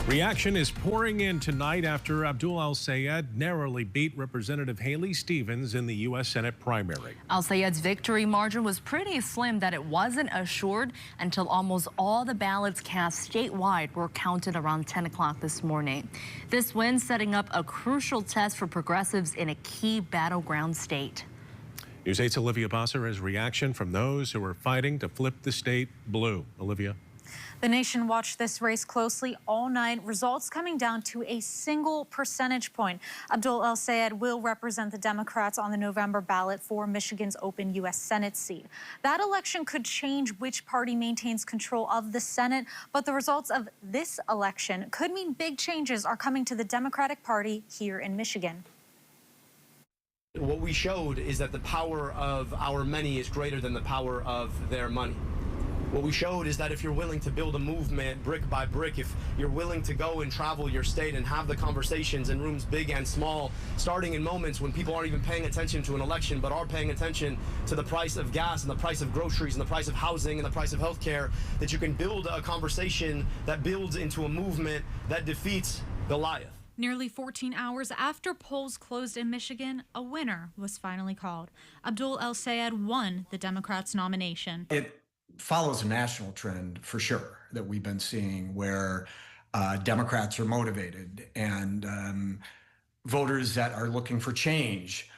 Reaction is pouring in tonight after Abdul El-Sayed narrowly beat Representative Haley Stevens in the U.S. Senate primary. El-Sayed's victory margin was pretty slim that it wasn't assured until almost all the ballots cast statewide were counted around 10 o'clock this morning. This win setting up a crucial test for progressives in a key battleground state. News 8's Olivia Bosser has reaction from those who are fighting to flip the state blue. Olivia. The nation watched this race closely all night, results coming down to a single percentage point. Abdul El-Sayed will represent the Democrats on the November ballot for Michigan's open U.S. Senate seat. That election could change which party maintains control of the Senate, but the results of this election could mean big changes are coming to the Democratic Party here in Michigan. What we showed is that the power of our many is greater than the power of their money. What we showed is that if you're willing to build a movement brick by brick, if you're willing to go and travel your state and have the conversations in rooms big and small, starting in moments when people aren't even paying attention to an election, but are paying attention to the price of gas and the price of groceries and the price of housing and the price of healthcare, that you can build a conversation that builds into a movement that defeats Goliath. Nearly 14 hours after polls closed in Michigan, a winner was finally called. Abdul El-Sayed won the Democrats' nomination. It follows a national trend for sure that we've been seeing where Democrats are motivated and voters that are looking for change,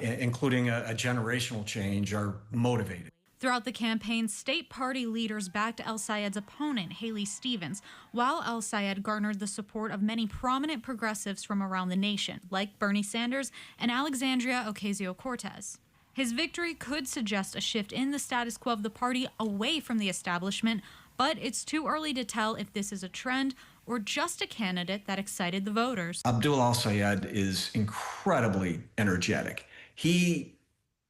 including a generational change, are motivated. Throughout the campaign, state party leaders backed El-Sayed's opponent, Haley Stevens, while El-Sayed garnered the support of many prominent progressives from around the nation, like Bernie Sanders and Alexandria Ocasio-Cortez. His victory could suggest a shift in the status quo of the party away from the establishment, but it's too early to tell if this is a trend or just a candidate that excited the voters. Abdul El-Sayed is incredibly energetic. He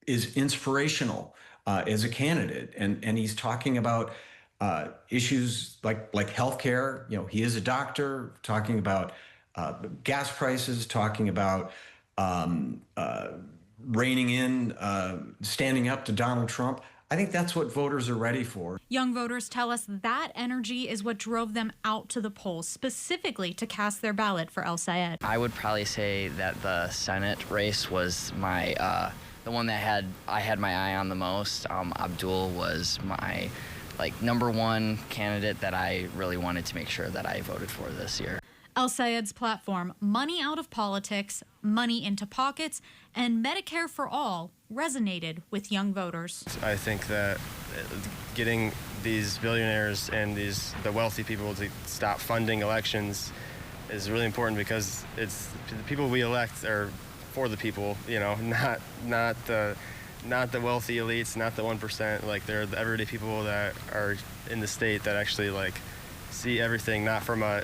is inspirational as a candidate, and he's talking about issues like healthcare. You know, he is a doctor, talking about gas prices, talking about reining in, standing up to Donald Trump. I think that's what voters are ready for. Young voters tell us that energy is what drove them out to the polls, specifically to cast their ballot for El-Sayed. I would probably say that the Senate race was my the one that I had my eye on the most. Abdul was my number one candidate that I really wanted to make sure that I voted for this year. El-Sayed's platform, money out of politics, money into pockets, and Medicare for all, resonated with young voters. I think that getting these billionaires and the wealthy people to stop funding elections is really important, because it's the people we elect are for the people, you know, not the wealthy elites, not the 1%. Like, they're the everyday people that are in the state that actually see everything, not from a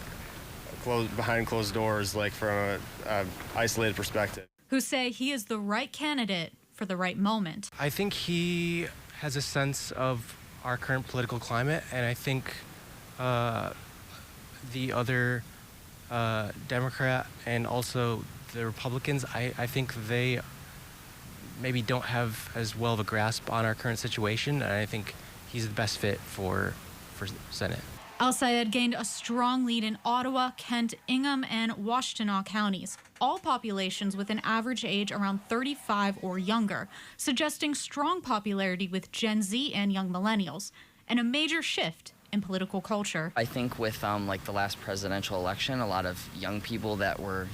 behind closed doors, from a isolated perspective. Who say he is the right candidate for the right moment. I think he has a sense of our current political climate, and I think the other Democrat and also the Republicans, I think they maybe don't have as well of a grasp on our current situation, and I think he's the best fit for Senate. El-Sayed gained a strong lead in Ottawa, Kent, Ingham, and Washtenaw counties, all populations with an average age around 35 or younger, suggesting strong popularity with Gen Z and young millennials, and a major shift in political culture. I think with the last presidential election, a lot of young people that were,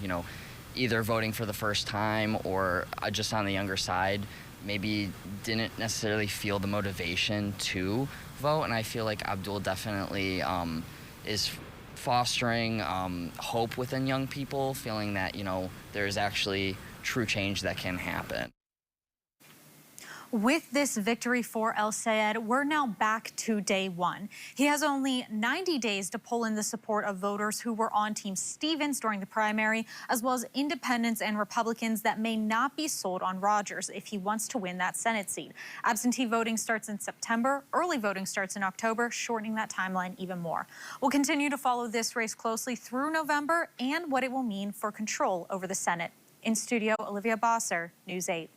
either voting for the first time or just on the younger side, maybe didn't necessarily feel the motivation to vote, and I feel like Abdul definitely is fostering hope within young people, feeling that there's actually true change that can happen. With this victory for El-Sayed, we're now back to day one. He has only 90 days to pull in the support of voters who were on Team Stevens during the primary, as well as independents and Republicans that may not be sold on Rogers if he wants to win that Senate seat. Absentee voting starts in September. Early voting starts in October, shortening that timeline even more. We'll continue to follow this race closely through November and what it will mean for control over the Senate. In studio, Olivia Bosser, News 8.